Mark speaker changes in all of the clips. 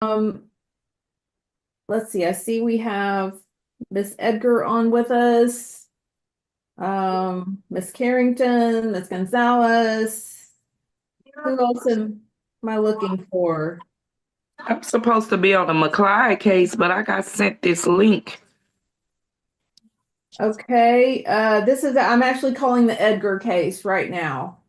Speaker 1: let's see. I see we have Miss Edgar on with us. Miss Carrington, Miss Gonzalez. Who else am I looking for?
Speaker 2: I'm supposed to be on the McClyde case, but I got sent this link.
Speaker 1: Okay, I'm actually calling the Edgar case right now.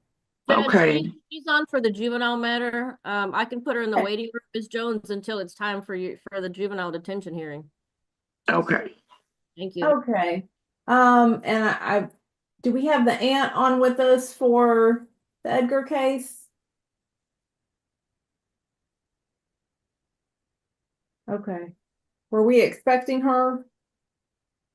Speaker 2: Okay.
Speaker 3: She's on for the juvenile matter. I can put her in the
Speaker 1: Okay.
Speaker 3: waiting room, Ms. Jones, until it's time for the juvenile detention hearing.
Speaker 2: Okay.
Speaker 3: Thank you.
Speaker 1: Okay. And I do we have the aunt on with us for the Edgar case? Okay. Were we expecting her?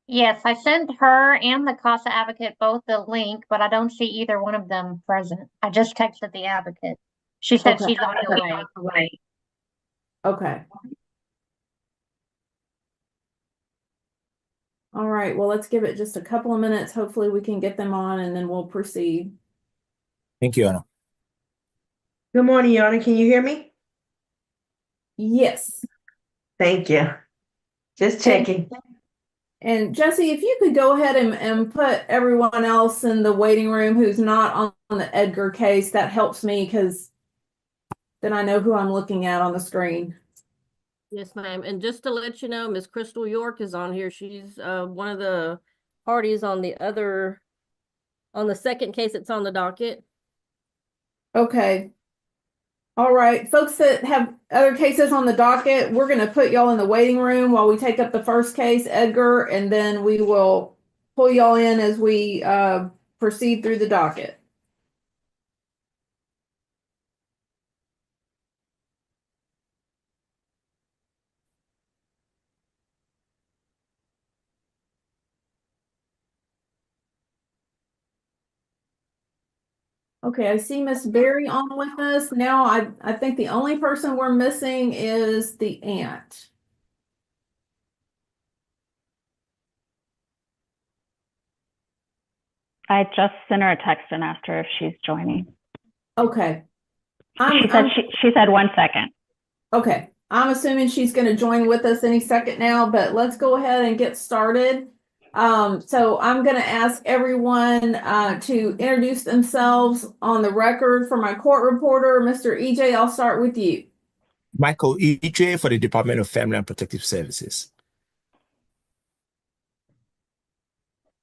Speaker 4: Yes, I sent her and the CASA advocate both the link, but I don't see either one of them present. I just texted the advocate. She said
Speaker 1: Okay.
Speaker 4: she's on her way.
Speaker 1: Okay. All right. Well, let's give it just a couple of minutes. Hopefully we can get them on and then we'll proceed.
Speaker 5: Thank you, Anna.
Speaker 6: Good morning, Your Honor. Can you hear me?
Speaker 1: Yes.
Speaker 6: Thank you. Just checking.
Speaker 1: And Jesse, if you could go ahead and put everyone else in the waiting room who's not on the Edgar case, that helps me because then I know who I'm looking at on the screen.
Speaker 3: Yes, ma'am. And just to let you know, Miss Crystal York is on here. She's one of the parties on the second case that's on the docket.
Speaker 1: Okay. All right, folks that have other cases on the docket, we're going to put y'all in the waiting room while we take up the first case, Edgar, and then we will pull y'all in as we proceed through the docket. Okay, I see Miss Berry on with us. Now I think the only person we're missing is the aunt.
Speaker 7: I just sent her a text and asked her if she's joining.
Speaker 1: Okay.
Speaker 7: She said 1 second.
Speaker 1: Okay. I'm assuming she's going to join with us any second now, but let's go ahead and get started. So I'm going to ask everyone to introduce themselves on the record. For my court reporter, Mr. EJ, I'll start with you.
Speaker 5: Michael EJ for the Department of Family and Protective Services.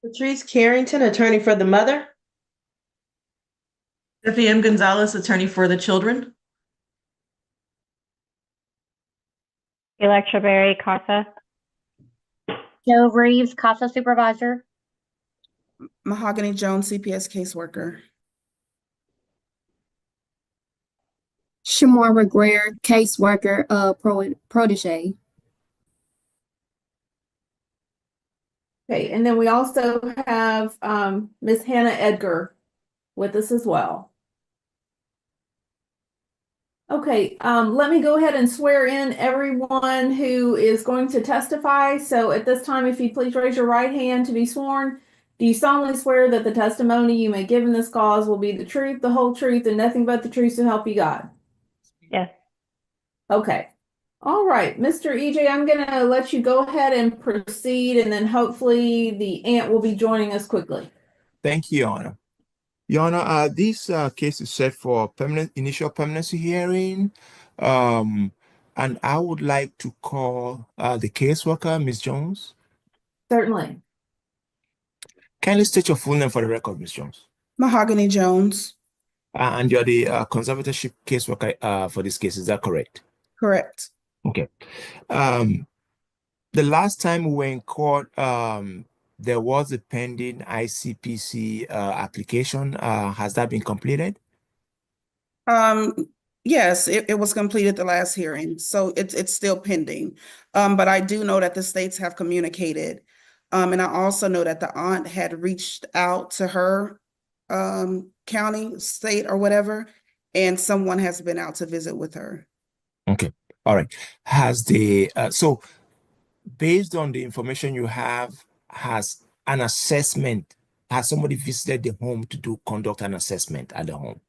Speaker 6: Patrice Carrington, attorney for the mother.
Speaker 8: Stephanie M. Gonzalez, attorney for the children.
Speaker 7: Electra Berry, CASA.
Speaker 4: Joe Reeves, CASA supervisor.
Speaker 9: Mahogany Jones, CPS caseworker.
Speaker 10: Shamora Greer, caseworker, protege.
Speaker 1: Okay, and then we also have Ms. Hannah Edgar with us as well. Okay, let me go ahead and swear in everyone who is going to testify. So at this time, if you please raise your right hand to be sworn. Do you solemnly swear that the testimony you may give in this cause will be the truth, the whole truth, and nothing but the truth to help you God?
Speaker 7: Yes.
Speaker 1: Okay. All right, Mr. EJ, I'm going to let you go ahead and proceed, and then hopefully the aunt will be joining us quickly.
Speaker 5: Thank you, Your Honor. Your Honor, this case is set for initial permanency hearing, and I would like to call the caseworker, Ms. Jones.
Speaker 1: Certainly.
Speaker 5: Kindly state your full name for the record, Ms. Jones.
Speaker 9: Mahogany Jones.
Speaker 5: And you're the conservatorship caseworker for this case, is that correct?
Speaker 9: Correct.
Speaker 5: Okay. The last time we were in court, there was a pending ICPC application. Has that been completed?
Speaker 9: Yes, it was completed the last hearing, so it's still pending. But I do know that the states have communicated. And I also know that the aunt had reached out to her county, state, or whatever, and someone has been out to visit with her.
Speaker 5: Okay. All right. Has the so based on the information you have, has somebody visited the home to conduct an assessment at the home?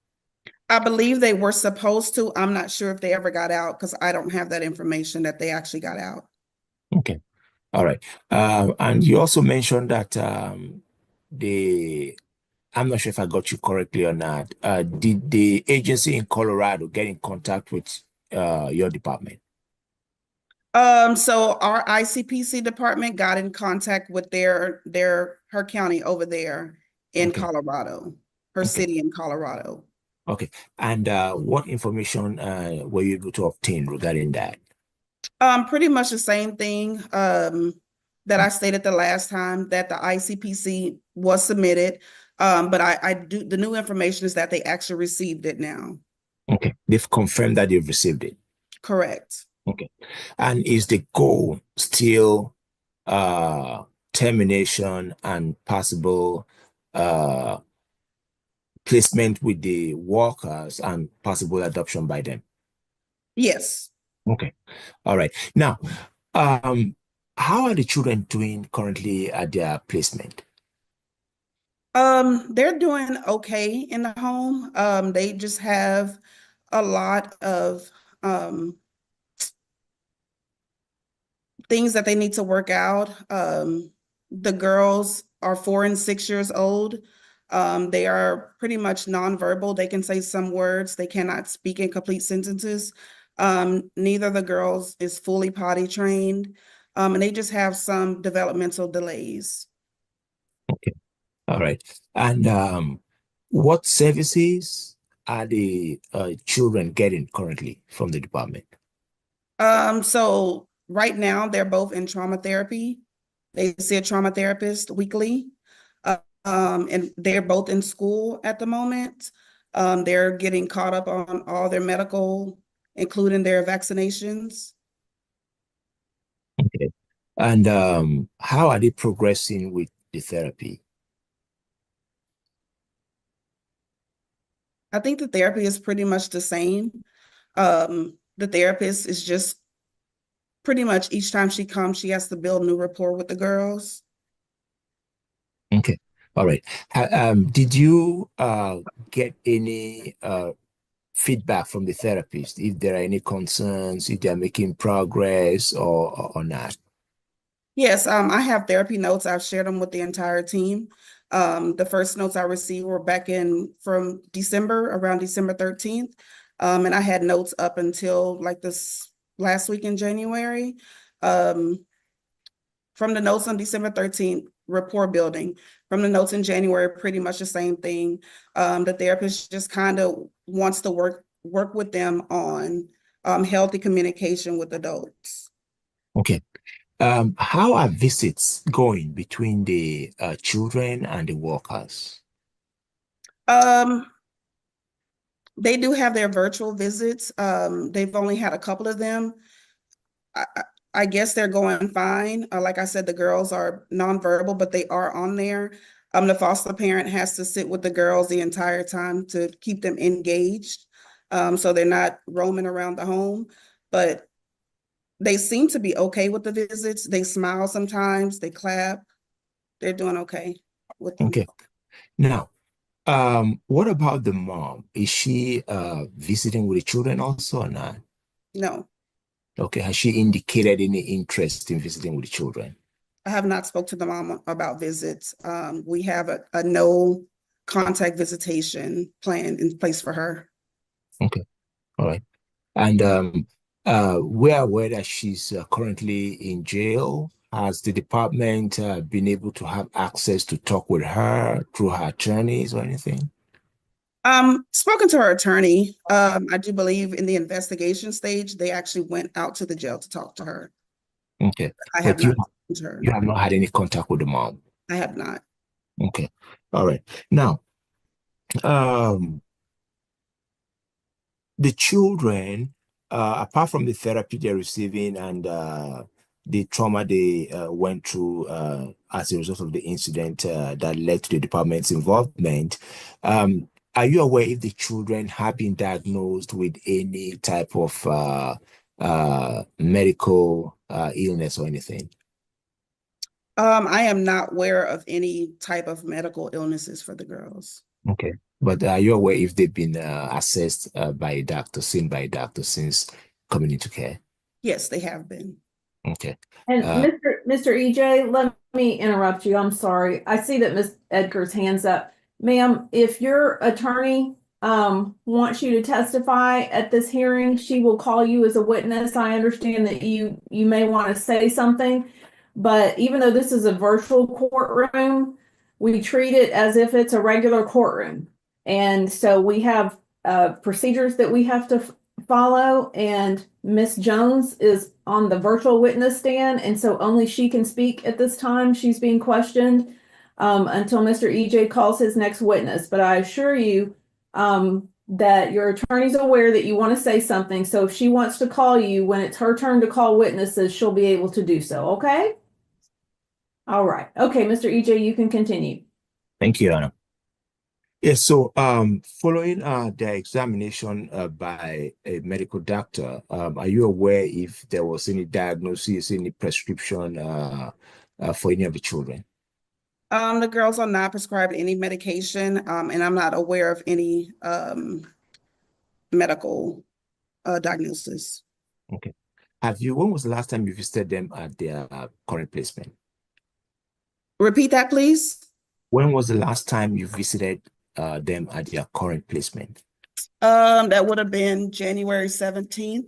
Speaker 9: I believe they were supposed to. I'm not sure if they ever got out because I don't have that information that they actually got out.
Speaker 5: Okay. All right. And you also mentioned that I'm not sure if I got you correctly or not. Did the agency in Colorado get in contact with your department?
Speaker 9: So our ICPC department got in contact with her county over there in
Speaker 5: Okay.
Speaker 9: Colorado, her
Speaker 5: Okay.
Speaker 9: city in Colorado.
Speaker 5: Okay. And what information were you able to obtain regarding that?
Speaker 9: Pretty much the same thing that I stated the last time, that the ICPC was submitted. But I do, the new information is that they actually received it now.
Speaker 5: Okay. They've confirmed that you've received it.
Speaker 9: Correct.
Speaker 5: Okay. And is the goal still termination and possible uh, placement with the workers and possible adoption by them?
Speaker 9: Yes.
Speaker 5: Okay. All right. Now, how are the children doing currently at their placement?
Speaker 9: They're doing okay in the home. They just have a lot of things that they need to work out. The girls are 4 and 6 years old. They are pretty much nonverbal. They can say some words. They cannot speak in complete sentences. Neither of the girls is fully potty trained. And they just have some developmental delays.
Speaker 5: Okay. All right. And what services are the children getting currently from the department?
Speaker 9: So right now they're both in trauma therapy. They see a trauma therapist weekly. And they're both in school at the moment. They're getting caught up on all their medical, including their vaccinations.
Speaker 5: Okay. And how are they progressing with the therapy?
Speaker 9: I think the therapy is pretty much the same. The therapist is just pretty much each time she comes, she has to build new rapport with the girls.
Speaker 5: Okay. All right. Did you get any feedback from the therapist if there are any concerns, if they're making progress or not?
Speaker 9: Yes, I have therapy notes. I've shared them with the entire team. The first notes I received were back in from December, around December 13th. And I had notes up until like this last week in January. From the notes on December 13th, rapport building. From the notes in January, pretty much the same thing. The therapist just kind of wants to work with them on healthy communication with adults.
Speaker 5: Okay. How are visits going between the children and the workers?
Speaker 9: They do have their virtual visits. They've only had a couple of them. I guess they're going fine. Like I said, the girls are nonverbal, but they are on there. The foster parent has to sit with the girls the entire time to keep them engaged. So they're not roaming around the home, but they seem to be okay with the visits. They smile sometimes, they clap. They're doing okay with them.
Speaker 5: Okay. Now, what about the mom? Is she visiting with the children also or not?
Speaker 9: No,
Speaker 5: Okay. Has she indicated any interest in visiting with the children?
Speaker 9: I have not spoke to the mom about visits. We have a no contact visitation plan in place for her.
Speaker 5: Okay. All right. And we're aware that she's currently in jail. Has the department been able to have access to talk with her through her attorneys or anything?
Speaker 9: Spoken to her attorney. I do believe in the investigation stage, they actually went out to the jail to talk to her.
Speaker 5: Okay.
Speaker 9: I have
Speaker 5: But you,
Speaker 9: not spoken to her.
Speaker 5: you have not had any contact with the mom?
Speaker 9: I have not.
Speaker 5: Okay. All right. Now, um, the children, apart from the therapy they're receiving and the trauma they went through as a result of the incident that led to the department's involvement, are you aware if the children have been diagnosed with any type of medical illness or anything?
Speaker 9: I am not aware of any type of medical illnesses for the girls.
Speaker 5: Okay. But are you aware if they've been assessed by a doctor, seen by a doctor since coming into care?
Speaker 9: Yes, they have been.
Speaker 5: Okay.
Speaker 1: And
Speaker 5: Uh,
Speaker 1: Mr. EJ, let me interrupt you. I'm sorry. I see that Ms. Edgar's hand's up. Ma'am, if your attorney wants you to testify at this hearing, she will call you as a witness. I understand that you may want to say something, but even though this is a virtual courtroom, we treat it as if it's a regular courtroom. And so we have procedures that we have to follow, and Miss Jones is on the virtual witness stand, and so only she can speak at this time. She's being questioned until Mr. EJ calls his next witness. But I assure you that your attorney's aware that you want to say something. So if she wants to call you when it's her turn to call witnesses, she'll be able to do so. Okay? All right. Okay, Mr. EJ, you can continue.
Speaker 5: Thank you, Anna. Yes, so following the examination by a medical doctor, are you aware if there was any diagnosis, any prescription for any of the children?
Speaker 9: The girls are not prescribed any medication, and I'm not aware of any medical diagnosis.
Speaker 5: Okay. When was the last time you visited them at their current placement?
Speaker 9: Repeat that, please.
Speaker 5: When was the last time you visited them at their current placement?
Speaker 9: That would have been January 17th.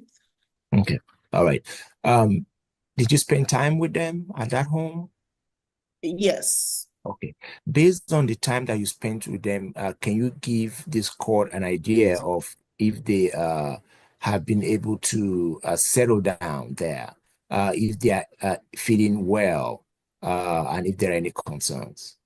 Speaker 5: Okay. All right. Did you spend time with them at that home?
Speaker 9: Yes.
Speaker 5: Okay. Based on the time that you spent with them, can you give this court an idea of if they have been able to settle down there, if they are feeling well, and if there are any concerns?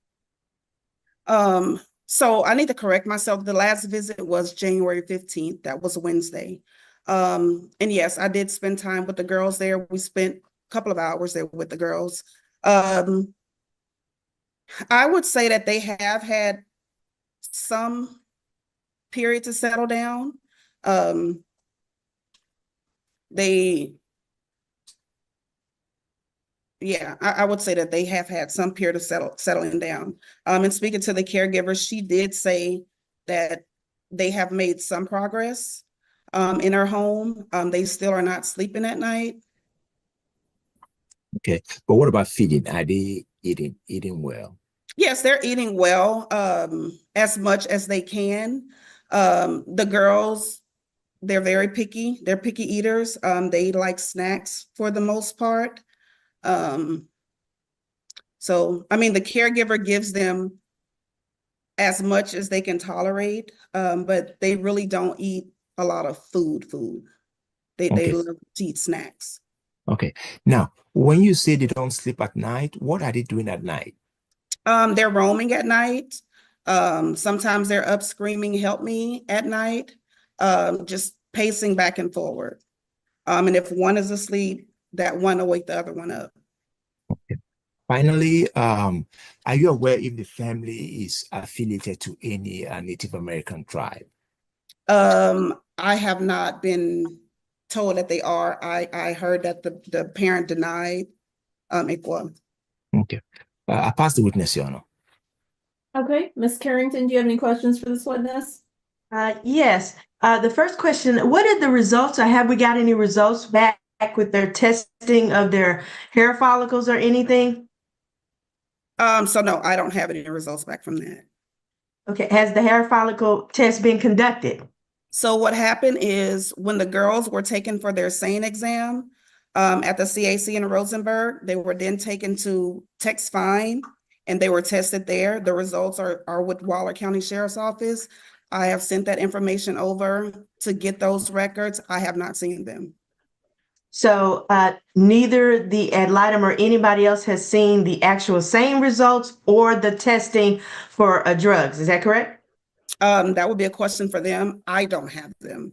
Speaker 9: So I need to correct myself. The last visit was January 15th. That was a Wednesday. And yes, I did spend time with the girls there. We spent a couple of hours there with the girls. I would say that they have had some period to settle down. I would say that they have had some period of settling down. And speaking to the caregiver, she did say that they have made some progress in her home. They still are not sleeping at night.
Speaker 5: Okay, but what about feeding? Are they eating well?
Speaker 9: Yes, they're eating well, as much as they can. The girls, they're very picky. They're picky eaters. They like snacks for the most part. So, I mean, the caregiver gives them as much as they can tolerate, but they really don't eat a lot of food. They love to eat snacks.
Speaker 5: Okay. Now, when you say they don't sleep at night, what are they doing at night?
Speaker 9: They're roaming at night. Sometimes they're up screaming, "Help me," at night, just pacing back and forward. And if one is asleep, that one will wake the other one up.
Speaker 5: Okay. Finally, are you aware if the family is affiliated to any Native American tribe?
Speaker 9: I have not been told that they are. I heard that the parent denied equal.
Speaker 5: Okay. I pass the witness, Your Honor.
Speaker 1: Okay, Ms. Carrington, do you have any questions for this witness?
Speaker 6: Yes. The first question, what are the results, or have we got any results back with their testing of their hair follicles or anything?
Speaker 9: So no, I don't have any results back from that.
Speaker 6: Okay, has the hair follicle test been conducted?
Speaker 9: So what happened is when the girls were taken for their SANE exam at the CAC in Rosenberg, they were then taken to Tex Fine and they were tested there. The results are with Waller County Sheriff's Office. I have sent that information over to get those records. I have not seen them.
Speaker 6: So neither the ad litem or anybody else has seen the actual same results or the testing for drugs. Is that correct?
Speaker 9: That would be a question for them. I don't have them.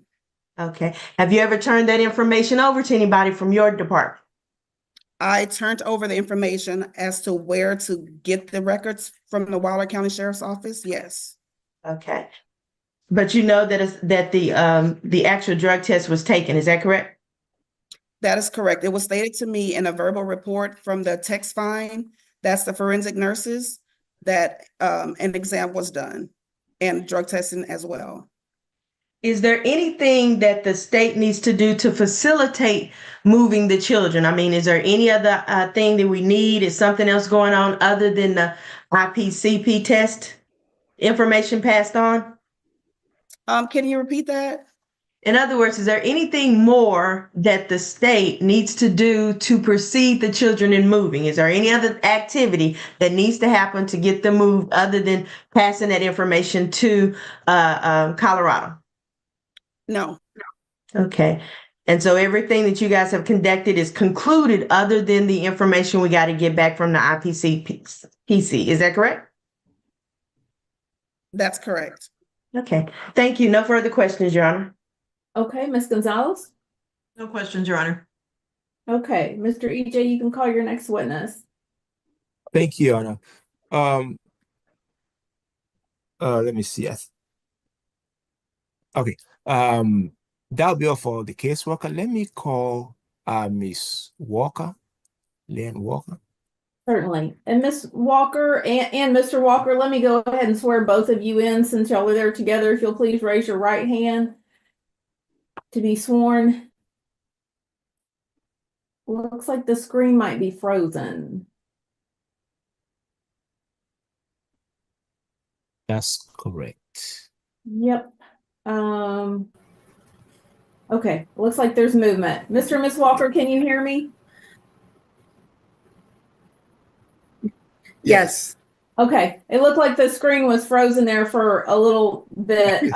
Speaker 6: Okay. Have you ever turned that information over to anybody from your department?
Speaker 9: I turned over the information as to where to get the records from the Waller County Sheriff's Office. Yes.
Speaker 6: Okay. But you know that the actual drug test was taken. Is that correct?
Speaker 9: That is correct. It was stated to me in a verbal report from the Tex Fine, that's the forensic nurses, that an exam was done. and drug testing as well.
Speaker 6: Is there anything that the state needs to do to facilitate moving the children? I mean, is there any other thing that we need? Is something else going on other than the IPCP test information passed on?
Speaker 9: Can you repeat that?
Speaker 6: In other words, is there anything more that the state needs to do to proceed the children in moving? Is there any other activity that needs to happen to get them moved other than passing that information to Colorado?
Speaker 9: No.
Speaker 6: Okay. And so everything that you guys have conducted is concluded other than the information we got to get back from the IPCPC. Is that correct?
Speaker 9: That's correct.
Speaker 6: Okay. Thank you. No further questions, Your Honor.
Speaker 1: Okay, Ms. Gonzalez?
Speaker 8: No questions, Your Honor.
Speaker 1: Okay, Mr. EJ, you can call your next witness.
Speaker 5: Thank you, Your Honor. Let me see. Okay. That'll be all for the caseworker. Let me call Miss Walker, Lynn Walker.
Speaker 1: Certainly. And Ms. Walker and Mr. Walker, let me go ahead and swear both of you in since y'all are there together. If you'll please raise your right hand to be sworn. Looks like the screen might be frozen.
Speaker 5: That's correct.
Speaker 1: Yep. Okay, looks like there's movement. Mr. and Ms. Walker, can you hear me?
Speaker 11: Yes.
Speaker 1: Okay, it looked like the screen was frozen there for a little bit.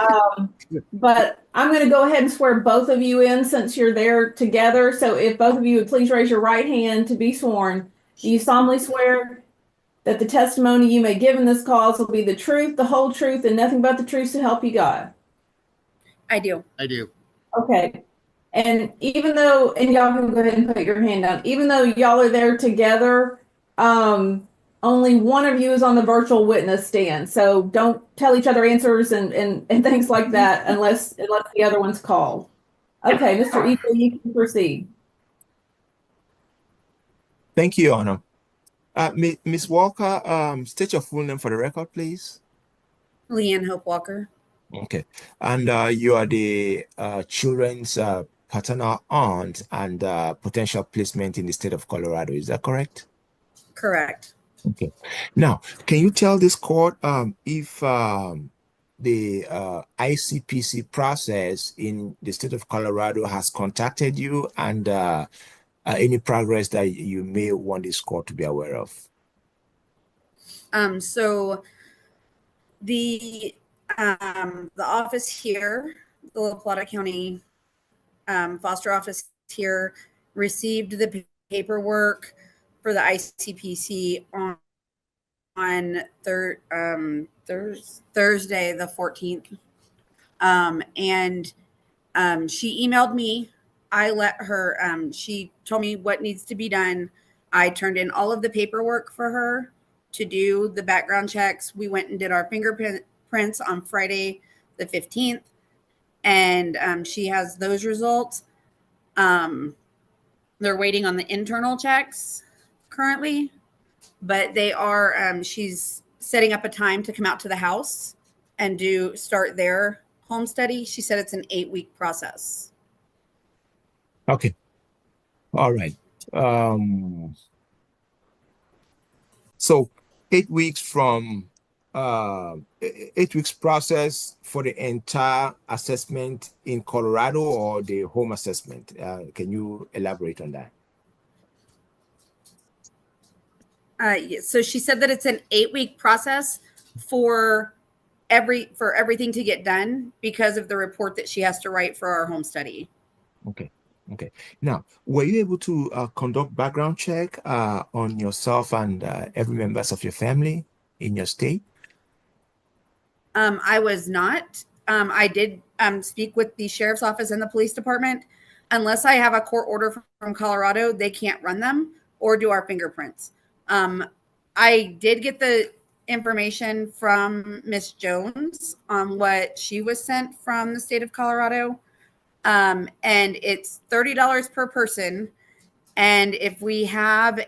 Speaker 1: But I'm going to go ahead and swear both of you in since you're there together. So if both of you would please raise your right hand to be sworn. Do you solemnly swear that the testimony you may give in this cause will be the truth, the whole truth, and nothing but the truth to help you God?
Speaker 11: I do.
Speaker 12: I do.
Speaker 1: Okay. And even though, and y'all can go ahead and put your hand down, even though y'all are there together, only one of you is on the virtual witness stand. So don't tell each other answers and things like that unless the other one's called. Okay, Mr. Eagle, you can proceed.
Speaker 5: Thank you, Your Honor. Ms. Walker, state your full name for the record, please.
Speaker 11: Leanne Hope Walker.
Speaker 5: Okay. And you are the children's paternal aunt and potential placement in the state of Colorado. Is that correct?
Speaker 11: Correct.
Speaker 5: Okay. Now, can you tell this court if the ICPC process in the state of Colorado has contacted you and any progress that you may want this court to be aware of?
Speaker 11: So the office here, the La Plata County foster office here, received the paperwork for the ICPC on Thursday the 14th, and she emailed me. I let her. She told me what needs to be done. I turned in all of the paperwork for her to do the background checks. We went and did our fingerprints on Friday the 15th, and she has those results. They're waiting on the internal checks currently, but they are, she's setting up a time to come out to the house and start their home study. She said it's an 8-week process.
Speaker 5: Okay. All right. So 8 weeks from 8 weeks process for the entire assessment in Colorado or the home assessment? Can you elaborate on that?
Speaker 11: So she said that it's an 8-week process for everything to get done because of the report that she has to write for our home study.
Speaker 5: Okay. Okay. Now, were you able to conduct background check on yourself and every members of your family in your state?
Speaker 11: I was not. I did speak with the sheriff's office and the police department. Unless I have a court order from Colorado, they can't run them or do our fingerprints. I did get the information from Miss Jones on what she was sent from the state of Colorado. And it's $30 per person. And if we have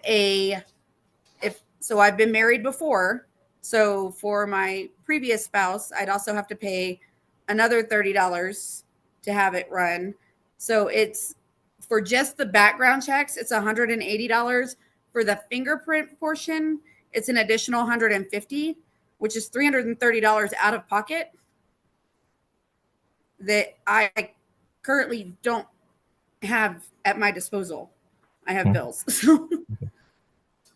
Speaker 11: so I've been married before. So for my previous spouse, I'd also have to pay another $30 to have it run. So it's for just the background checks, it's $180. For the fingerprint portion, it's an additional $150, which is $330 out of pocket that I currently don't have at my disposal. I have bills.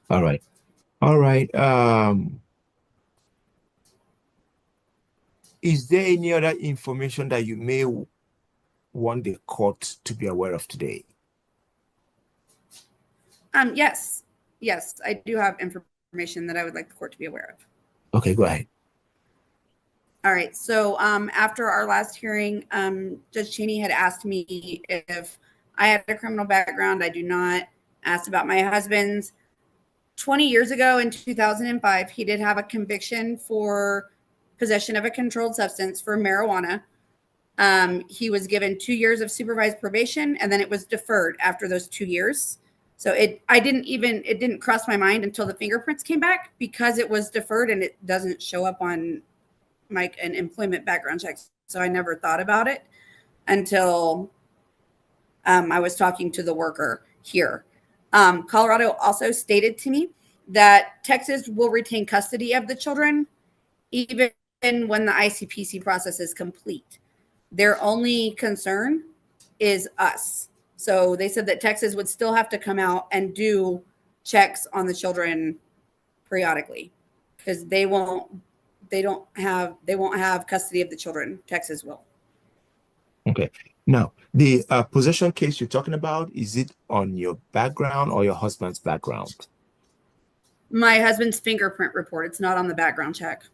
Speaker 5: All right. All right. Is there any other information that you may want the court to be aware of today?
Speaker 11: Yes. Yes, I do have information that I would like the court to be aware of.
Speaker 5: Okay, go ahead.
Speaker 11: All right. So after our last hearing, Judge Chaney had asked me if I had a criminal background. I do not. Asked about my husband's. 20 years ago in 2005, he did have a conviction for possession of a controlled substance for marijuana. He was given 2 years of supervised probation, and then it was deferred after those 2 years. So it didn't cross my mind until the fingerprints came back because it was deferred and it doesn't show up on an employment background check. So I never thought about it until I was talking to the worker here. Colorado also stated to me that Texas will retain custody of the children even when the ICPC process is complete. Their only concern is us. So they said that Texas would still have to come out and do checks on the children periodically because they won't have custody of the children. Texas will.
Speaker 5: Okay. Now, the possession case you're talking about, is it on your background or your husband's background?
Speaker 11: My husband's fingerprint report. It's not on the background check.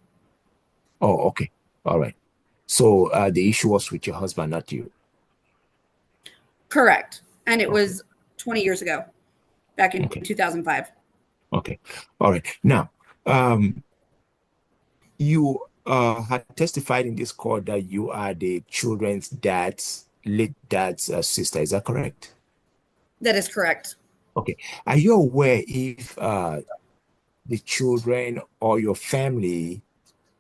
Speaker 5: Oh, okay. All right. So the issue was with your husband, not you.
Speaker 11: Correct. And it was 20 years ago, back in 2005.
Speaker 5: Okay. All right. Now, you had testified in this court that you are the children's late dad's sister. Is that correct?
Speaker 11: That is correct.
Speaker 5: Okay. Are you aware if the children or your family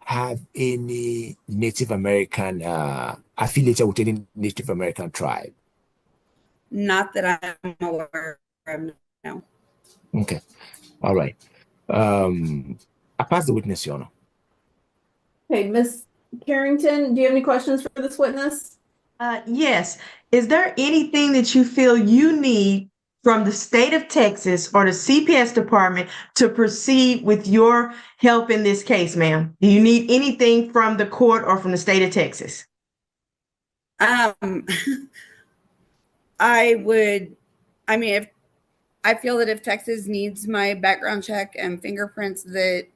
Speaker 5: have any Native American affiliated with any Native American tribe?
Speaker 11: Not that I'm aware of, no.
Speaker 5: Okay. All right. I pass the witness, Your Honor.
Speaker 1: Okay, Ms. Carrington, do you have any questions for this witness?
Speaker 6: Yes. Is there anything that you feel you need from the state of Texas or the CPS department to proceed with your help in this case, ma'am? Do you need anything from the court or from the state of Texas?
Speaker 11: I feel that if Texas needs my background check and fingerprints, that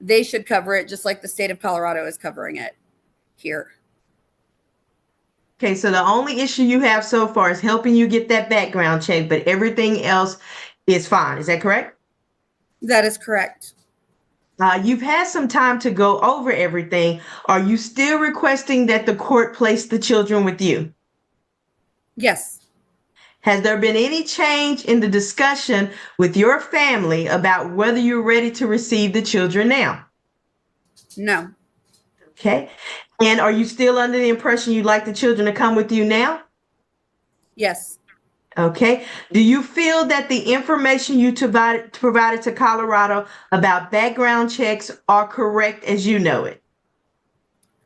Speaker 11: they should cover it just like the state of Colorado is covering it here.
Speaker 6: Okay, so the only issue you have so far is helping you get that background check, but everything else is fine. Is that correct?
Speaker 11: That is correct.
Speaker 6: You've had some time to go over everything. Are you still requesting that the court place the children with you?
Speaker 11: Yes.
Speaker 6: Has there been any change in the discussion with your family about whether you're ready to receive the children now?
Speaker 11: No.
Speaker 6: Okay. And are you still under the impression you'd like the children to come with you now?
Speaker 11: Yes.
Speaker 6: Okay. Do you feel that the information you provided to Colorado about background checks are correct as you know it?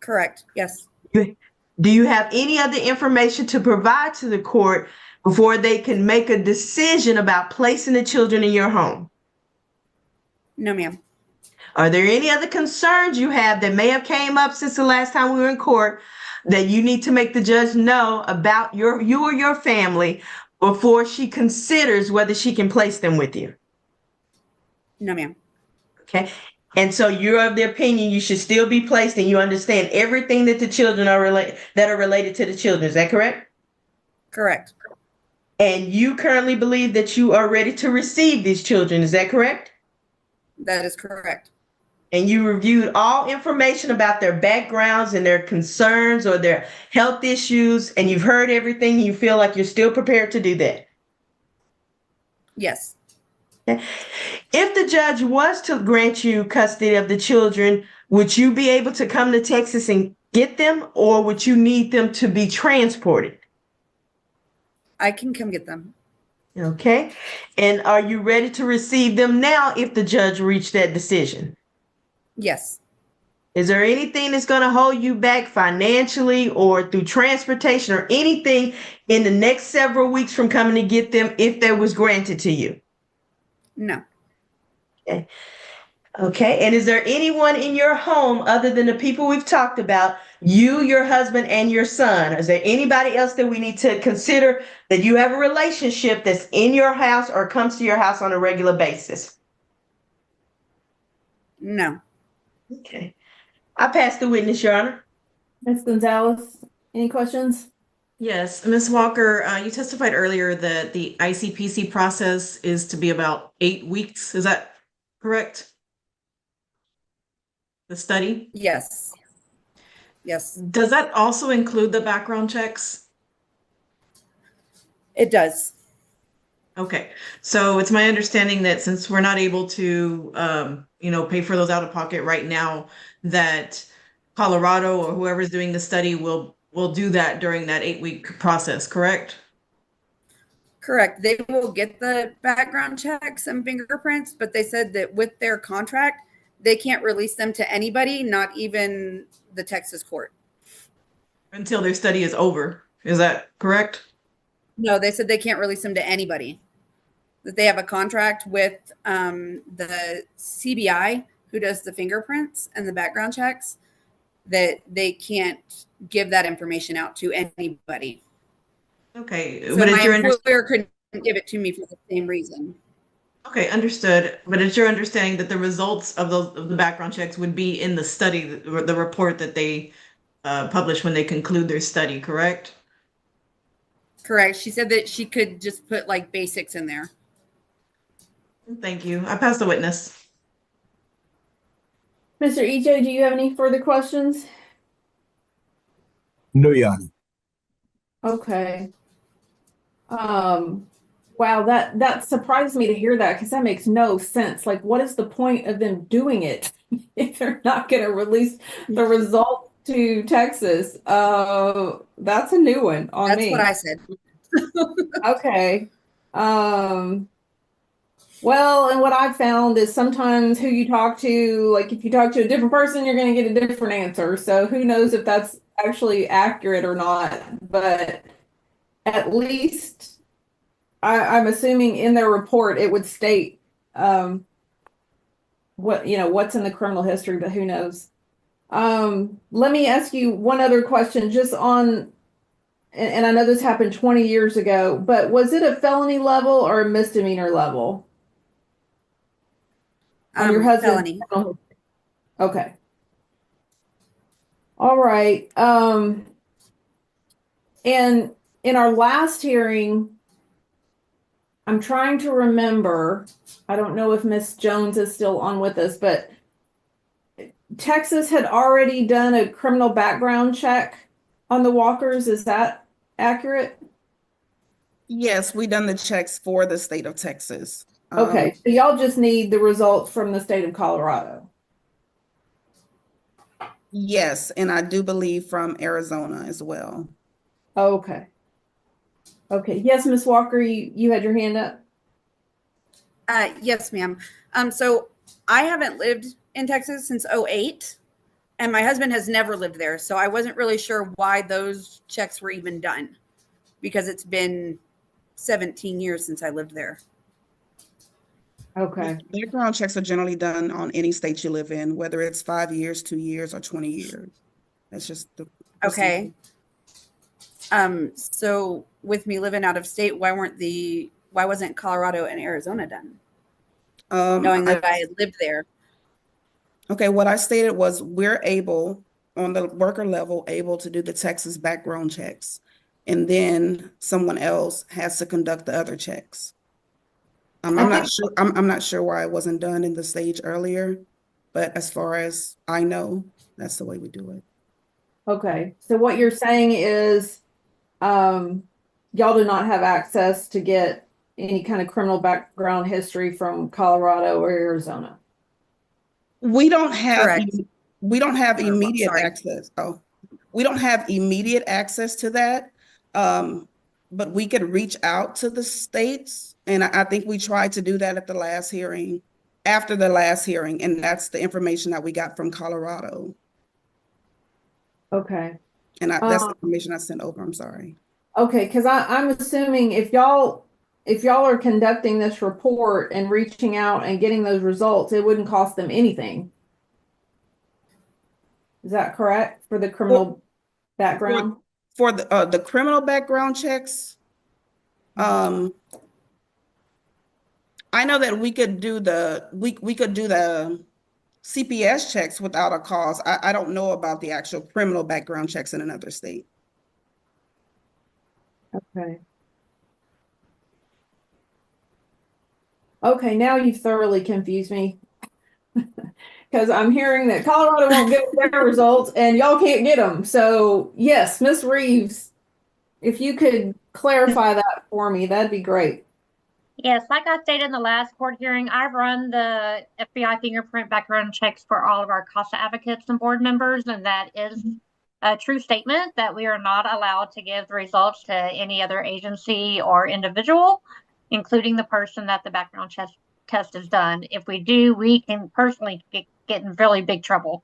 Speaker 11: Correct. Yes.
Speaker 6: Do you have any other information to provide to the court before they can make a decision about placing the children in your home?
Speaker 11: No, ma'am.
Speaker 6: Are there any other concerns you have that may have came up since the last time we were in court that you need to make the judge know about you or your family before she considers whether she can place them with you?
Speaker 11: No, ma'am.
Speaker 6: Okay. And so you're of the opinion you should still be placed and you understand everything that the children are related to the children. Is that correct?
Speaker 11: Correct.
Speaker 6: And you currently believe that you are ready to receive these children. Is that correct?
Speaker 11: That is correct.
Speaker 6: And you reviewed all information about their backgrounds and their concerns or their health issues, and you've heard everything. You feel like you're still prepared to do that?
Speaker 11: Yes.
Speaker 6: Okay. If the judge was to grant you custody of the children, would you be able to come to Texas and get them, or would you need them to be transported?
Speaker 11: I can come get them.
Speaker 6: Okay. And are you ready to receive them now if the judge reached that decision?
Speaker 11: Yes.
Speaker 6: Is there anything that's going to hold you back financially or through transportation or anything in the next several weeks from coming to get them if that was granted to you?
Speaker 11: No.
Speaker 6: Okay. Okay. And is there anyone in your home other than the people we've talked about, you, your husband, and your son? Is there anybody else that we need to consider that you have a relationship that's in your house or comes to your house on a regular basis?
Speaker 11: No.
Speaker 6: Okay. I pass the witness, Your Honor.
Speaker 1: Ms. Gonzalez, any questions?
Speaker 8: Yes, Ms. Walker, you testified earlier that the ICPC process is to be about 8 weeks. Is that correct? The study?
Speaker 11: Yes. Yes,
Speaker 8: Does that also include the background checks?
Speaker 11: it does.
Speaker 8: Okay, so it's my understanding that since we're not able to, pay for those out of pocket right now, that Colorado or whoever's doing the study will do that during that 8-week process, correct?
Speaker 11: Correct. They will get the background checks and fingerprints, but they said that with their contract, they can't release them to anybody, not even the Texas court.
Speaker 8: Until their study is over. Is that correct?
Speaker 11: No, they said they can't release them to anybody. That they have a contract with the CBI, who does the fingerprints and the background checks, that they can't give that information out to anybody.
Speaker 8: Okay,
Speaker 11: So
Speaker 8: but
Speaker 11: my
Speaker 8: it's your
Speaker 11: employer couldn't give it to me for the same reason.
Speaker 8: okay, understood. But it's your understanding that the results of the background checks would be in the study, the report that they publish when they conclude their study, correct?
Speaker 11: Correct. She said that she could just put like basics in there.
Speaker 8: Thank you. I pass the witness.
Speaker 1: Mr. EJ, do you have any further questions?
Speaker 5: No, Your Honor.
Speaker 1: Okay. Wow, that surprised me to hear that because that makes no sense. Like, what is the point of them doing it if they're not going to release the result to Texas? That's a new one on
Speaker 11: That's
Speaker 1: me.
Speaker 11: what I said.
Speaker 1: Okay. Well, and what I've found is sometimes who you talk to, like if you talk to a different person, you're going to get a different answer. So who knows if that's actually accurate or not, but at least I'm assuming in their report it would state what's in the criminal history, but who knows. Let me ask you one other question just on, and I know this happened 20 years ago, but was it a felony level or a misdemeanor level? On your husband?
Speaker 11: Felony.
Speaker 1: Okay. All right. And in our last hearing, I'm trying to remember, I don't know if Miss Jones is still on with us, but Texas had already done a criminal background check on the Walkers. Is that accurate?
Speaker 9: Yes, we done the checks for the state of Texas.
Speaker 1: Okay, so y'all just need the results from the state of Colorado.
Speaker 9: Yes, and I do believe from Arizona as well.
Speaker 1: Okay. Okay. Yes, Miss Walker, you had your hand up.
Speaker 11: Yes, ma'am. So I haven't lived in Texas since 2008, and my husband has never lived there. So I wasn't really sure why those checks were even done, because it's been 17 years since I lived there.
Speaker 1: Okay.
Speaker 9: Background checks are generally done on any state you live in, whether it's 5 years, 2 years, or 20 years. That's just the
Speaker 11: Okay. So with me living out of state, why wasn't Colorado and Arizona done? Knowing that I had lived there.
Speaker 9: Okay, what I stated was we're able, on the worker level, able to do the Texas background checks. And then someone else has to conduct the other checks. I'm not sure why it wasn't done in the stage earlier, but as far as I know, that's the way we do it.
Speaker 1: Okay. So what you're saying is y'all do not have access to get any kind of criminal background history from Colorado or Arizona.
Speaker 9: We don't have
Speaker 11: Correct.
Speaker 9: we don't have
Speaker 11: Oh,
Speaker 9: immediate
Speaker 11: sorry.
Speaker 9: access. Oh, we don't have immediate access to that. But we could reach out to the states, and I think we tried to do that at the last hearing, after the last hearing, and that's the information that we got from Colorado.
Speaker 1: Okay.
Speaker 9: And that's the information I sent over. I'm sorry.
Speaker 1: Okay, because I'm assuming if y'all are conducting this report and reaching out and getting those results, it wouldn't cost them anything. Is that correct for the criminal background?
Speaker 9: For the criminal background checks, I know that we could do the CPS checks without a cost. I don't know about the actual criminal background checks in another state.
Speaker 1: Okay. Okay, now you've thoroughly confused me. Because I'm hearing that Colorado won't give their results and y'all can't get them. So yes, Miss Reeves, if you could clarify that for me, that'd be great.
Speaker 4: Yes, like I stated in the last court hearing, I've run the FBI fingerprint background checks for all of our CASA advocates and board members, and that is a true statement that we are not allowed to give the results to any other agency or individual, including the person that the background test is done. If we do, we can personally get in really big trouble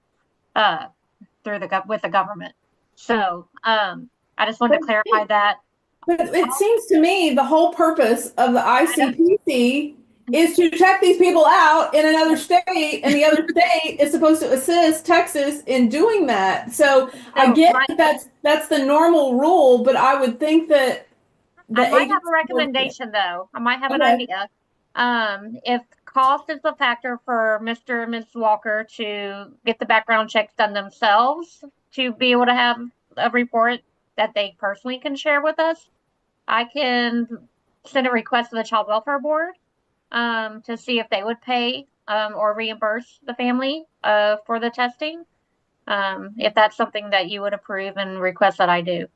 Speaker 4: with the government. So I just wanted to clarify that.
Speaker 1: But it seems to me the whole purpose of the ICPC is to check these people out in another state, and the other state is supposed to assist Texas in doing that. So I get that's the normal rule, but I would think that
Speaker 4: I might have a recommendation though. I might have an idea. If cost is the factor for Mr. and Ms. Walker to get the background checks done themselves, to be able to have a report that they personally can share with us, I can send a request to the Child Welfare Board to see if they would pay or reimburse the family for the testing. If that's something that you would approve and request that I do.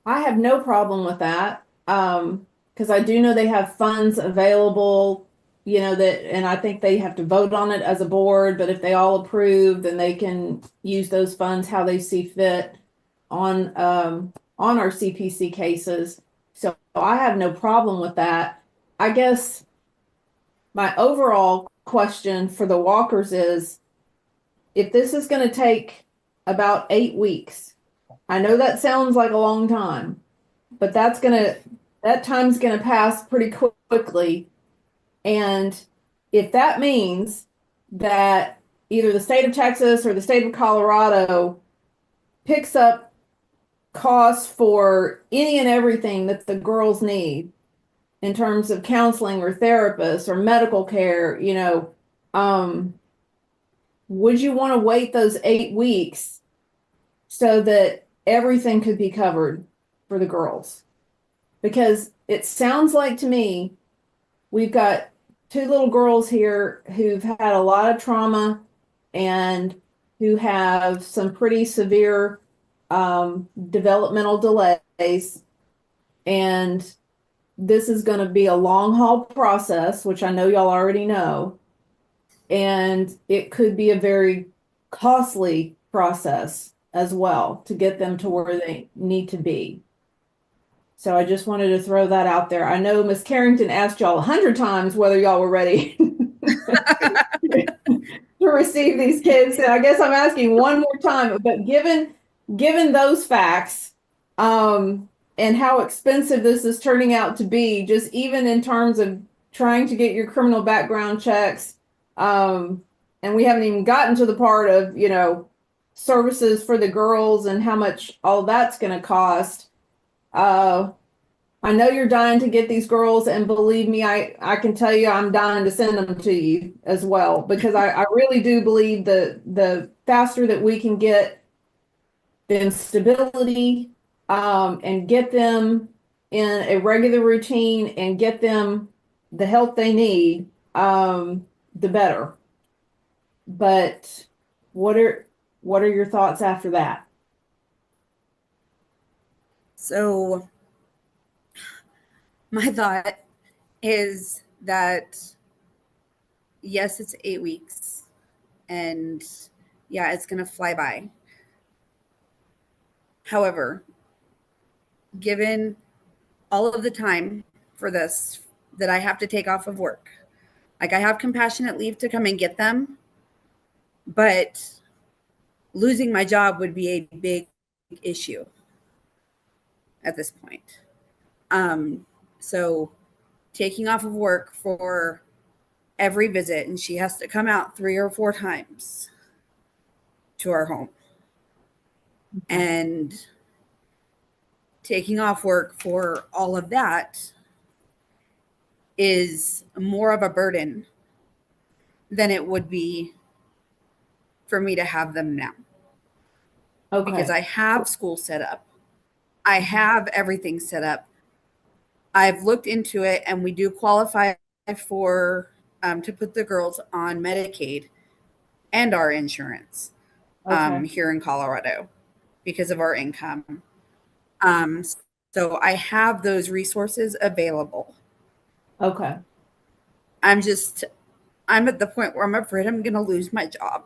Speaker 1: I have no problem with that. Because I do know they have funds available, you know, and I think they have to vote on it as a board, but if they all approve, then they can use those funds how they see fit on our CPC cases. So I have no problem with that. I guess my overall question for the Walkers is, if this is going to take about 8 weeks, I know that sounds like a long time, but that time's going to pass pretty quickly. And if that means that either the state of Texas or the state of Colorado picks up costs for any and everything that the girls need in terms of counseling or therapists or medical care, you know, would you want to wait those 8 weeks so that everything could be covered for the girls? Because it sounds like to me, we've got 2 little girls here who've had a lot of trauma and who have some pretty severe developmental delays. And this is going to be a long haul process, which I know y'all already know. And it could be a very costly process as well to get them to where they need to be. So I just wanted to throw that out there. I know Miss Carrington asked y'all 100 times whether y'all were ready to receive these kids. And I guess I'm asking one more time, but given those facts, and how expensive this is turning out to be, just even in terms of trying to get your criminal background checks, and we haven't even gotten to the part of, you know, services for the girls and how much all that's going to cost. I know you're dying to get these girls, and believe me, I can tell you I'm dying to send them to you as well, because I really do believe the faster that we can get them stability, and get them in a regular routine and get them the help they need, the better. But what are your thoughts after that?
Speaker 11: So My thought is that yes, it's 8 weeks, and yeah, it's going to fly by. However, given all of the time for this that I have to take off of work, like I have compassionate leave to come and get them, but losing my job would be a big issue at this point. So taking off of work for every visit, and she has to come out 3 or 4 times to our home, and taking off work for all of that is more of a burden than it would be for me to have them now.
Speaker 1: Okay.
Speaker 11: Because I have school set up. I have everything set up. I've looked into it, and we do qualify for to put the girls on Medicaid and our insurance here in Colorado because of our income. So I have those resources available.
Speaker 1: Okay.
Speaker 11: I'm at the point where I'm afraid I'm going to lose my job.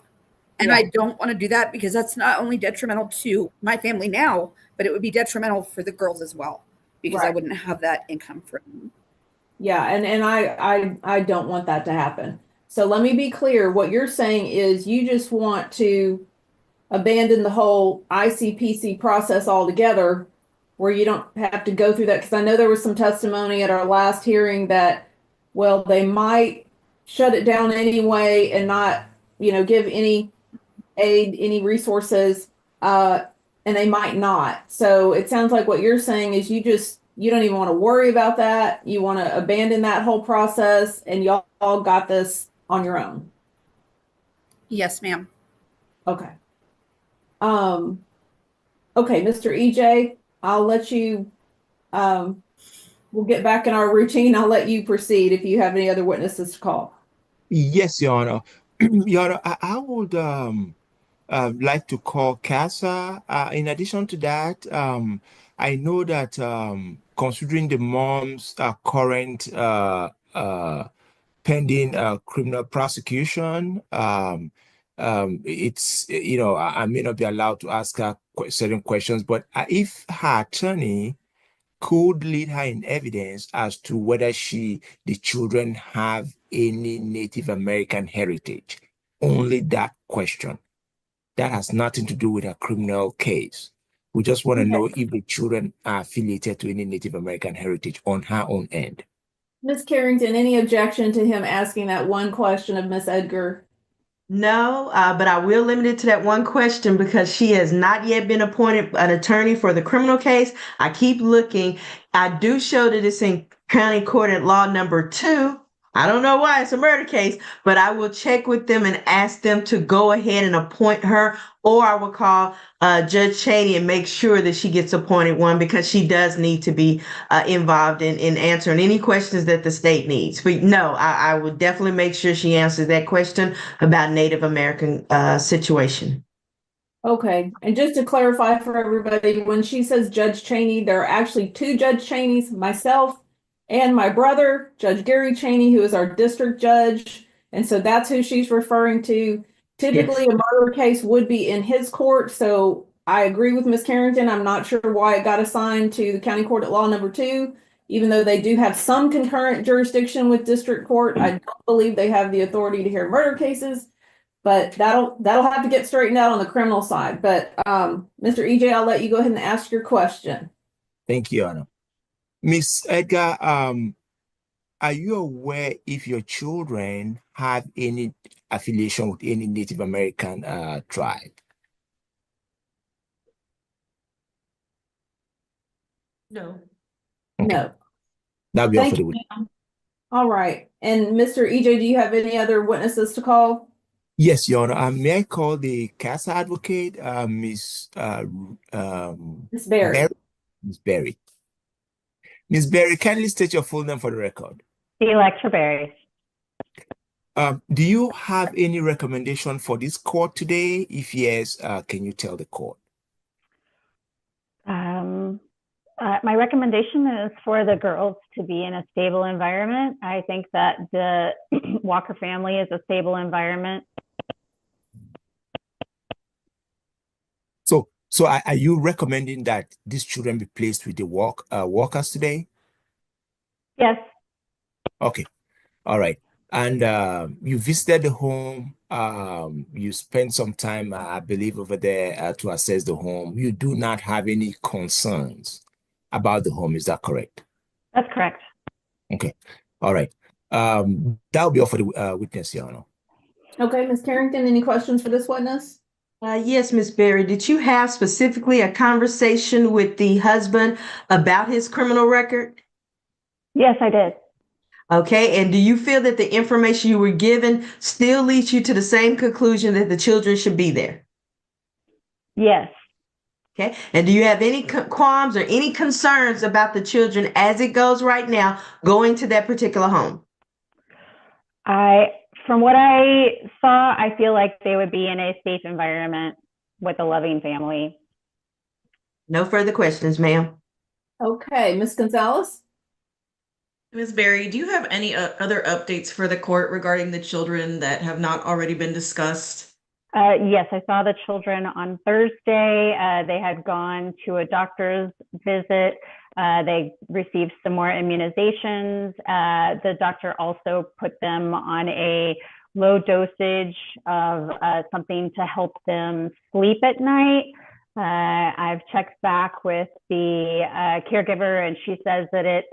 Speaker 11: And I don't want to do that because that's not only detrimental to my family now, but it would be detrimental for the girls as well because I wouldn't have that income for them.
Speaker 1: Yeah, and I don't want that to happen. So let me be clear. What you're saying is you just want to abandon the whole ICPC process altogether, where you don't have to go through that. Because I know there was some testimony at our last hearing that, well, they might shut it down anyway and not, give any aid, any resources, and they might not. So it sounds like what you're saying is you don't even want to worry about that. You want to abandon that whole process, and y'all got this on your own.
Speaker 11: Yes, ma'am.
Speaker 1: Okay. Okay, Mr. EJ, I'll let you, we'll get back in our routine. I'll let you proceed if you have any other witnesses to call.
Speaker 5: Yes, Your Honor. Your Honor, I would like to call CASA. In addition to that, I know that considering the mom's current pending criminal prosecution, it's, I may not be allowed to ask her certain questions, but if her attorney could lead her in evidence as to whether the children have any Native American heritage, only that question. That has nothing to do with a criminal case. We just want to know if the children are affiliated to any Native American heritage on her own end.
Speaker 1: Ms. Carrington, any objection to him asking that one question of Ms. Edgar?
Speaker 6: No, but I will limit it to that one question because she has not yet been appointed an attorney for the criminal case. I keep looking. I do show that it's in County Court at Law number 2. I don't know why it's a murder case, but I will check with them and ask them to go ahead and appoint her, or I will call Judge Chaney and make sure that she gets appointed one because she does need to be involved in answering any questions that the state needs. But no, I would definitely make sure she answers that question about Native American situation.
Speaker 1: Okay, and just to clarify for everybody, when she says Judge Chaney, there are actually 2 Judge Cheneys, myself and my brother, Judge Gary Chaney, who is our district judge. And so that's who she's referring to. Typically, a murder case would be in his court. So I agree with Ms. Carrington. I'm not sure why it got assigned to the County Court at Law number 2, even though they do have some concurrent jurisdiction with district court. I don't believe they have the authority to hear murder cases. But that'll have to get straightened out on the criminal side. But Mr. EJ, I'll let you go ahead and ask your question.
Speaker 5: Thank you, Anna. Miss Edgar, are you aware if your children have any affiliation with any Native American tribe?
Speaker 6: No.
Speaker 1: No.
Speaker 5: That'll be all
Speaker 1: Thank
Speaker 5: for the
Speaker 1: you,
Speaker 5: week.
Speaker 1: ma'am. All right. And Mr. EJ, do you have any other witnesses to call?
Speaker 5: Yes, Your Honor. May I call the CASA advocate, Miss
Speaker 1: Ms. Berry.
Speaker 5: Miss Berry. Miss Berry, kindly state your full name for the record.
Speaker 7: Electra Berry.
Speaker 5: Do you have any recommendation for this court today? If yes, can you tell the court?
Speaker 7: My recommendation is for the girls to be in a stable environment. I think that the Walker family is a stable environment.
Speaker 5: So are you recommending that these children be placed with the walkers today?
Speaker 7: Yes.
Speaker 5: Okay. All right. And you visited the home. You spent some time, I believe, over there to assess the home. You do not have any concerns about the home. Is that correct?
Speaker 7: That's correct.
Speaker 5: Okay. All right. That will be all for the witness, Your Honor.
Speaker 1: Okay, Ms. Carrington, any questions for this witness?
Speaker 6: Yes, Miss Berry. Did you have specifically a conversation with the husband about his criminal record?
Speaker 7: Yes, I did.
Speaker 6: Okay, and do you feel that the information you were given still leads you to the same conclusion that the children should be there?
Speaker 7: Yes.
Speaker 6: Okay, and do you have any qualms or any concerns about the children as it goes right now going to that particular home?
Speaker 7: From what I saw, I feel like they would be in a safe environment with a loving family.
Speaker 6: No further questions, ma'am.
Speaker 1: Okay, Ms. Gonzalez?
Speaker 8: Ms. Berry, do you have any other updates for the court regarding the children that have not already been discussed?
Speaker 7: Yes, I saw the children on Thursday. They had gone to a doctor's visit. They received some more immunizations. The doctor also put them on a low dosage of something to help them sleep at night. I've checked back with the caregiver, and she says that it's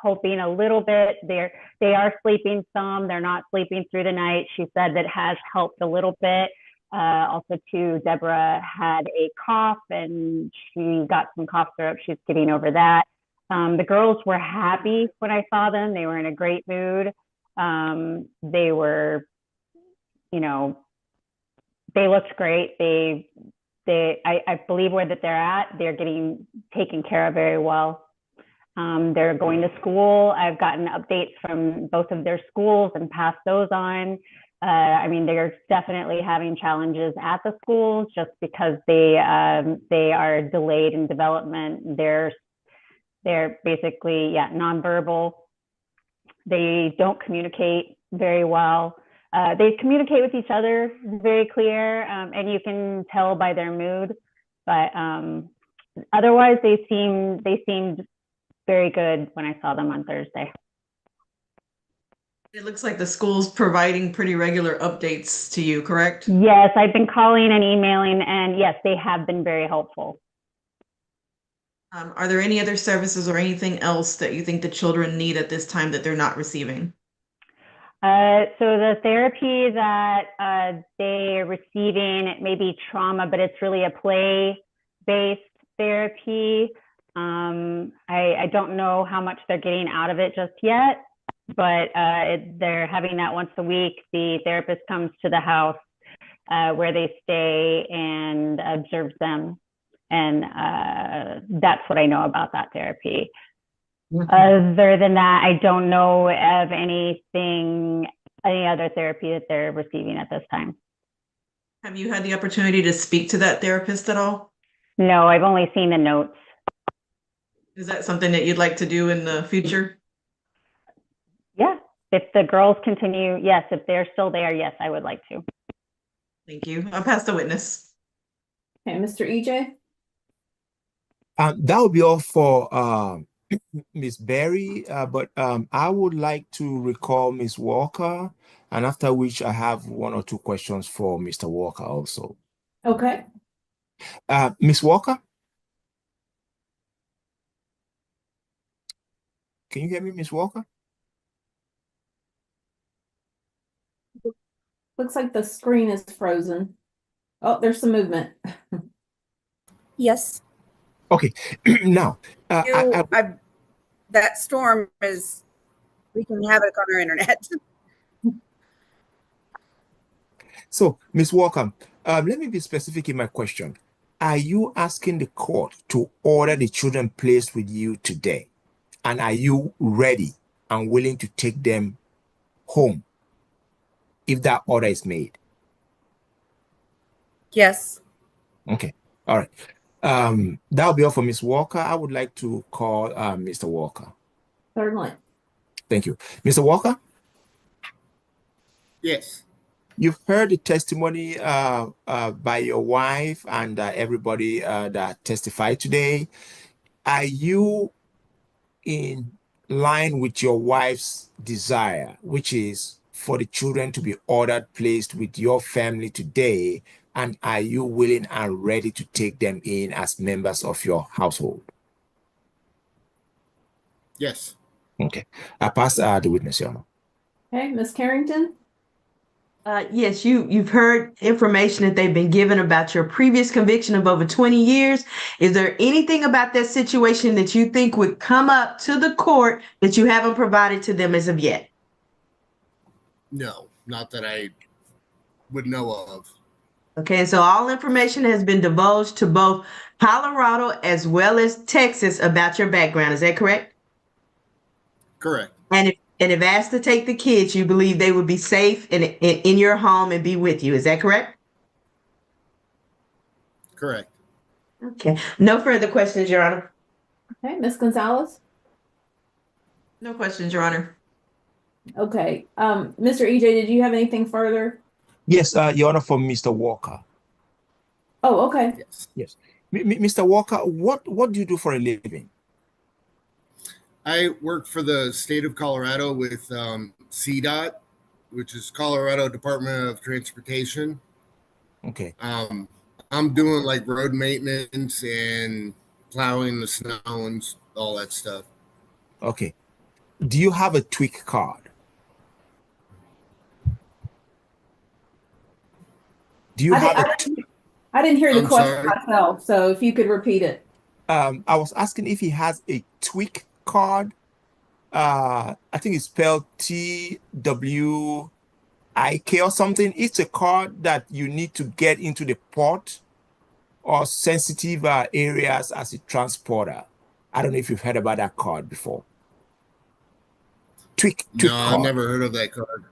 Speaker 7: helping a little bit. They are sleeping some. They're not sleeping through the night. She said that has helped a little bit. Also, too, Deborah had a cough and she got some cough syrup. She's getting over that. The girls were happy when I saw them. They were in a great mood. They were, they looked great. I believe where that they're at, they're getting taken care of very well. They're going to school. I've gotten updates from both of their schools and passed those on. They're definitely having challenges at the schools just because they are delayed in development. They're basically, nonverbal. They don't communicate very well. They communicate with each other very clear, and you can tell by their mood. But otherwise, they seemed very good when I saw them on Thursday.
Speaker 8: It looks like the school's providing pretty regular updates to you, correct?
Speaker 7: Yes, I've been calling and emailing, and yes, they have been very helpful.
Speaker 8: Are there any other services or anything else that you think the children need at this time that they're not receiving?
Speaker 7: So the therapy that they are receiving, it may be trauma, but it's really a play-based therapy. I don't know how much they're getting out of it just yet, but they're having that once a week. The therapist comes to the house where they stay and observes them. And that's what I know about that therapy. Other than that, I don't know of any other therapy that they're receiving at this time.
Speaker 8: Have you had the opportunity to speak to that therapist at all?
Speaker 7: No, I've only seen the notes.
Speaker 8: Is that something that you'd like to do in the future?
Speaker 7: Yeah, if the girls continue, yes. If they're still there, yes, I would like to.
Speaker 8: Thank you. I'll pass the witness.
Speaker 1: Okay, Mr. EJ?
Speaker 5: That would be all for Miss Berry, but I would like to recall Miss Walker, and after which I have one or two questions for Mr. Walker also.
Speaker 1: Okay.
Speaker 5: Miss Walker? Can you hear me, Miss Walker?
Speaker 1: Looks like the screen is frozen. Oh, there's some movement.
Speaker 11: Yes.
Speaker 5: Okay. Now,
Speaker 11: That storm is wreaking havoc on our internet.
Speaker 5: So, Miss Walker, let me be specific in my question. Are you asking the court to order the children placed with you today? And are you ready and willing to take them home if that order is made?
Speaker 11: Yes.
Speaker 5: Okay. All right. That'll be all for Ms. Walker. I would like to call Mr. Walker.
Speaker 1: Certainly.
Speaker 5: Thank you. Mr. Walker,
Speaker 12: Yes.
Speaker 5: you've heard the testimony by your wife and everybody that testified today. Are you in line with your wife's desire, which is for the children to be ordered placed with your family today? And are you willing and ready to take them in as members of your household?
Speaker 12: Yes.
Speaker 5: Okay. I pass the witness, Your Honor.
Speaker 1: Okay, Ms. Carrington?
Speaker 6: Yes, you've heard information that they've been given about your previous conviction of over 20 years. Is there anything about that situation that you think would come up to the court that you haven't provided to them as of yet?
Speaker 12: No, not that I would know of.
Speaker 6: Okay, and so all information has been divulged to both Colorado as well as Texas about your background. Is that correct?
Speaker 12: Correct.
Speaker 6: And if asked to take the kids, you believe they would be safe in your home and be with you. Is that correct?
Speaker 12: Correct.
Speaker 6: Okay. No further questions, Your Honor.
Speaker 1: Okay, Ms. Gonzalez?
Speaker 8: No questions, Your Honor.
Speaker 1: Okay, Mr. EJ, did you have anything further?
Speaker 5: Yes, Your Honor, for Mr. Walker.
Speaker 1: Oh, okay.
Speaker 5: Yes. Mr. Walker, what do you do for a living?
Speaker 12: I work for the state of Colorado with CDOT, which is Colorado Department of Transportation.
Speaker 5: Okay.
Speaker 12: I'm doing like road maintenance and plowing the snow and all that stuff.
Speaker 5: Okay. Do you have a tweak card? Do you have
Speaker 1: I didn't hear the
Speaker 12: I'm
Speaker 1: question
Speaker 12: sorry?
Speaker 1: myself, so if you could repeat it.
Speaker 5: I was asking if he has a tweak card. I think it's spelled TWIK or something. It's a card that you need to get into the port or sensitive areas as a transporter. I don't know if you've heard about that card before. Tweak
Speaker 12: No,
Speaker 5: card.
Speaker 12: I've never heard of that card.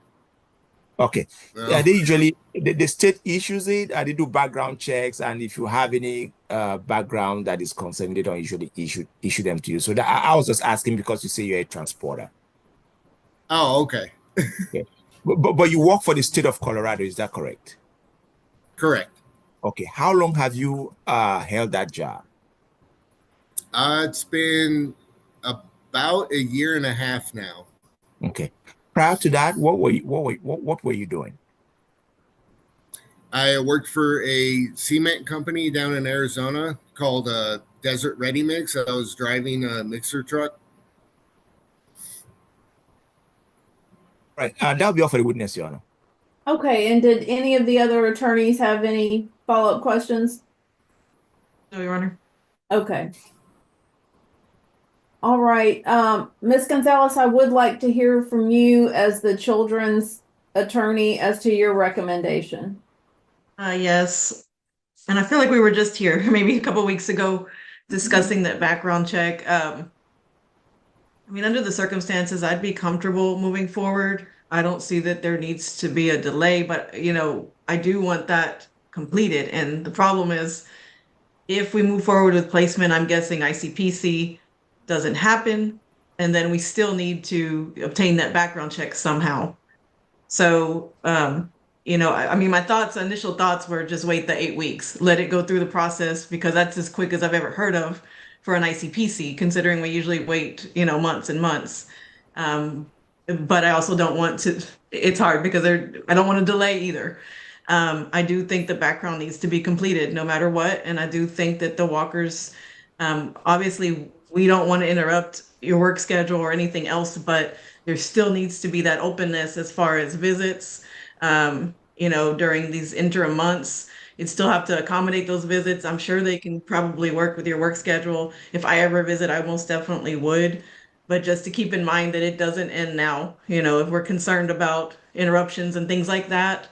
Speaker 5: Okay.
Speaker 12: No.
Speaker 5: They usually, the state issues it, they do background checks, and if you have any background that is concerned, they don't usually issue them to you. So I was just asking because you say you're a transporter.
Speaker 12: Oh, okay.
Speaker 5: Okay. But you work for the state of Colorado, is that correct?
Speaker 12: Correct.
Speaker 5: Okay. How long have you held that job?
Speaker 12: It's been about a year and a half now.
Speaker 5: Okay. Prior to that, what were you doing?
Speaker 12: I worked for a cement company down in Arizona called Desert Ready Mix. I was driving a mixer truck.
Speaker 5: Right. That'll be all for the witness, Your Honor.
Speaker 1: Okay, and did any of the other attorneys have any follow-up questions?
Speaker 8: No, Your Honor.
Speaker 1: Okay. All right, Ms. Gonzalez, I would like to hear from you as the children's attorney as to your recommendation.
Speaker 8: Yes. And I feel like we were just here maybe a couple weeks ago discussing that background check. I mean, under the circumstances, I'd be comfortable moving forward. I don't see that there needs to be a delay, but I do want that completed. And the problem is, if we move forward with placement, I'm guessing ICPC doesn't happen, and then we still need to obtain that background check somehow. So, I mean, my initial thoughts were just wait the 8 weeks, let it go through the process, because that's as quick as I've ever heard of for an ICPC, considering we usually wait, months and months. But I also don't want to, it's hard because I don't want to delay either. I do think the background needs to be completed no matter what. And I do think that the Walkers, obviously, we don't want to interrupt your work schedule or anything else, but there still needs to be that openness as far as visits, during these interim months. You'd still have to accommodate those visits. I'm sure they can probably work with your work schedule. If I ever visit, I most definitely would. But just to keep in mind that it doesn't end now. If we're concerned about interruptions and things like that,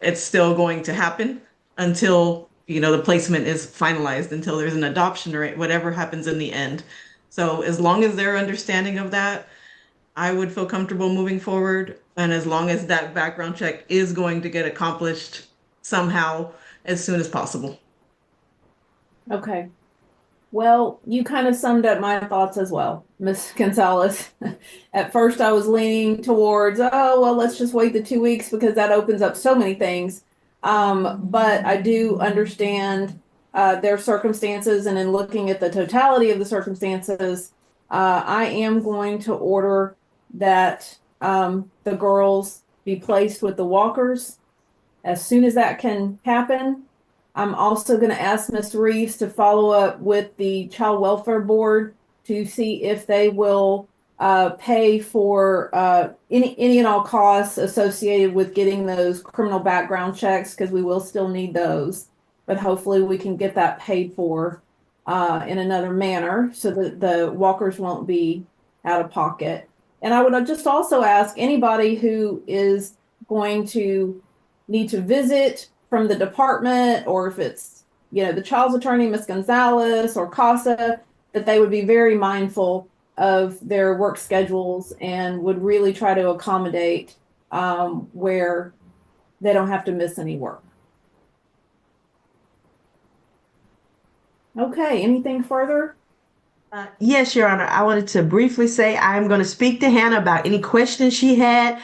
Speaker 8: it's still going to happen until the placement is finalized, until there's an adoption or whatever happens in the end. So as long as they're understanding of that, I would feel comfortable moving forward. And as long as that background check is going to get accomplished somehow as soon as possible.
Speaker 1: Okay. Well, you kind of summed up my thoughts as well, Miss Gonzalez. At first, I was leaning towards, oh, well, let's just wait the 2 weeks because that opens up so many things. But I do understand their circumstances, and in looking at the totality of the circumstances, I am going to order that the girls be placed with the walkers as soon as that can happen. I'm also going to ask Ms. Reeves to follow up with the Child Welfare Board to see if they will pay for any and all costs associated with getting those criminal background checks, because we will still need those. But hopefully we can get that paid for in another manner so that the walkers won't be out of pocket. And I would just also ask anybody who is going to need to visit from the department, or if it's, the child's attorney, Ms. Gonzalez or CASA, that they would be very mindful of their work schedules and would really try to accommodate where they don't have to miss any work. Okay, anything further?
Speaker 6: Yes, Your Honor. I wanted to briefly say I'm going to speak to Hannah about any questions she had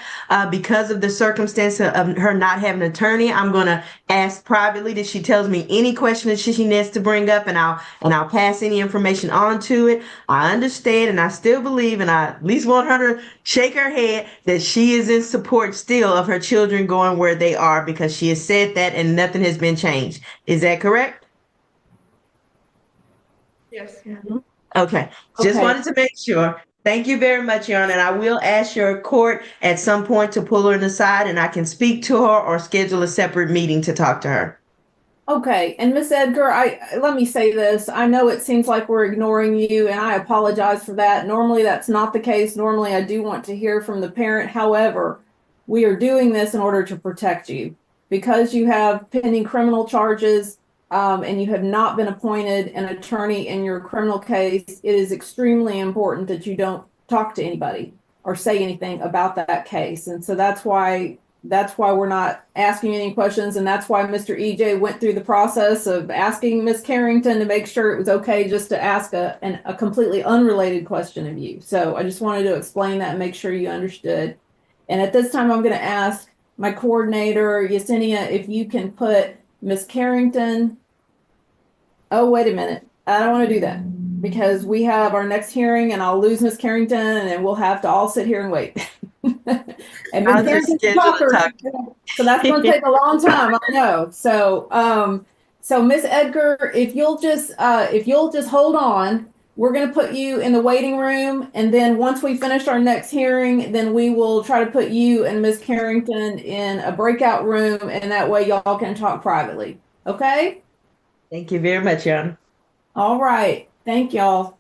Speaker 6: because of the circumstance of her not having an attorney. I'm going to ask privately that she tells me any questions she needs to bring up, and I'll pass any information on to it. I understand, and I still believe, and I at least want her to shake her head that she is in support still of her children going where they are, because she has said that and nothing has been changed. Is that correct?
Speaker 9: Yes.
Speaker 6: Okay, just
Speaker 1: Okay.
Speaker 6: wanted to make sure. Thank you very much, Your Honor. And I will ask your court at some point to pull her aside, and I can speak to her or schedule a separate meeting to talk to her.
Speaker 1: Okay, and Miss Edgar, let me say this. I know it seems like we're ignoring you, and I apologize for that. Normally, that's not the case. Normally, I do want to hear from the parent. However, we are doing this in order to protect you because you have pending criminal charges, and you have not been appointed an attorney in your criminal case. It is extremely important that you don't talk to anybody or say anything about that case, and so that's why we're not asking any questions, and that's why Mr. EJ went through the process of asking Ms. Carrington to make sure it was okay just to ask a completely unrelated question of you. So I just wanted to explain that and make sure you understood. And at this time, I'm going to ask my coordinator, Yesenia, if you can put Ms. Carrington. Oh, wait a minute. I don't want to do that because we have our next hearing and I'll lose Ms. Carrington and we'll have to all sit here and wait. And Ms. Carrington's a talker, so that's going to take a long time. I know. So Ms. Edgar, if you'll just hold on, we're going to put you in the waiting room, and then once we finish our next hearing, then we will try to put you and Ms. Carrington in a breakout room, and that way y'all can talk privately. Okay?
Speaker 6: Thank you very much, Your Honor.
Speaker 1: All right. Thank y'all.